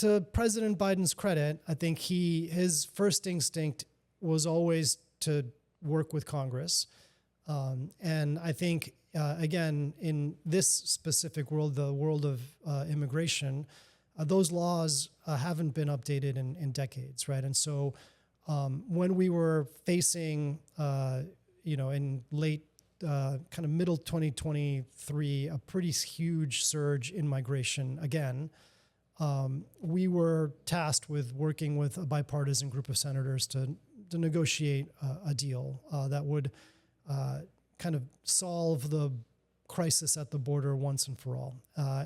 to President Biden's credit, I think his first instinct was always to work with Congress. And I think, again, in this specific world, the world of immigration, those laws haven't been updated in decades, right? And so when we were facing, in late, kind of middle 2023, a pretty huge surge in migration again, we were tasked with working with a bipartisan group of senators to negotiate a deal that would kind of solve the crisis at the border once and for all.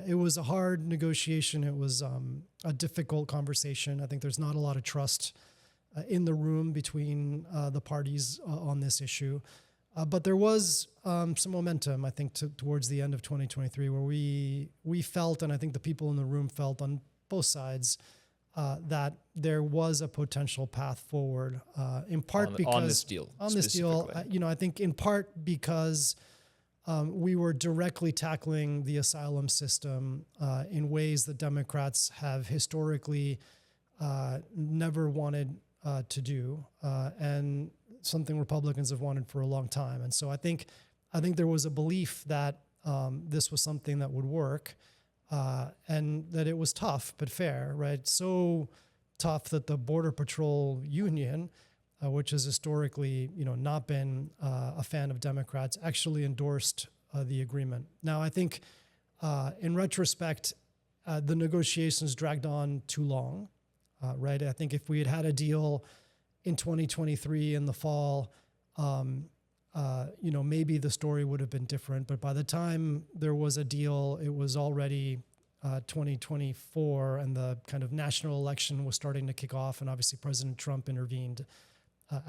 It was a hard negotiation. It was a difficult conversation. I think there's not a lot of trust in the room between the parties on this issue. But there was some momentum, I think, towards the end of 2023 where we felt, and I think the people in the room felt on both sides, that there was a potential path forward, in part because on this deal. I think in part because we were directly tackling the asylum system in ways that Democrats have historically never wanted to do, and something Republicans have wanted for a long time. And so I think there was a belief that this was something that would work, and that it was tough but fair, right? So tough that the Border Patrol Union, which has historically, not been a fan of Democrats, actually endorsed the agreement. Now, I think in retrospect, the negotiations dragged on too long, right? I think if we had had a deal in 2023 in the fall, maybe the story would have been different. But by the time there was a deal, it was already 2024, and the kind of national election was starting to kick off. And obviously, President Trump intervened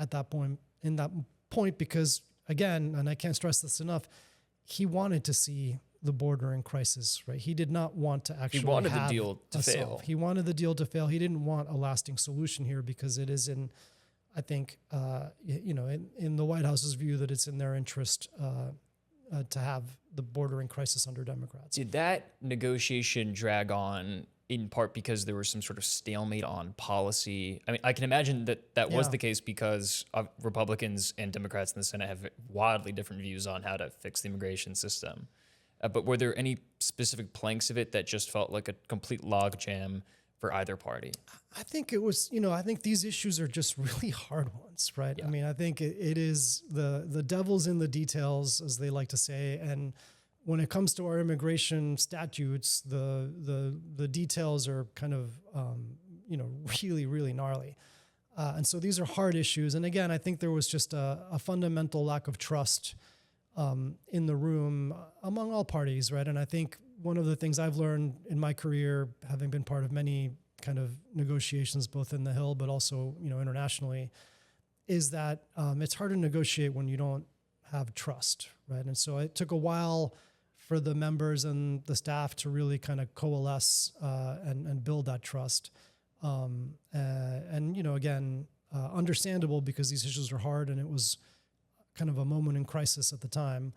at that point, because, again, and I can't stress this enough, he wanted to see the border in crisis, right? He did not want to actually He wanted the deal to fail. Solve. He wanted the deal to fail. He didn't want a lasting solution here because it is in, I think, in the White House's view that it's in their interest to have the border in crisis under Democrats. Did that negotiation drag on in part because there was some sort of stalemate on policy? I mean, I can imagine that was the case because Republicans and Democrats in the Senate have wildly different views on how to fix the immigration system. But were there any specific planks of it that just felt like a complete logjam for either party? I think it was, I think these issues are just really hard ones, right? Yeah. I mean, I think it is the devil's in the details, as they like to say. And when it comes to our immigration statutes, the details are kind of, really, really gnarly. And so these are hard issues. And again, I think there was just a fundamental lack of trust in the room among all parties, right? And I think one of the things I've learned in my career, having been part of many kind of negotiations, both in the Hill, but also, internationally, is that it's hard to negotiate when you don't have trust, right? And so it took a while for the members and the staff to really kind of coalesce and build that trust. Again, understandable because these issues are hard and it was kind of a moment in crisis at the time.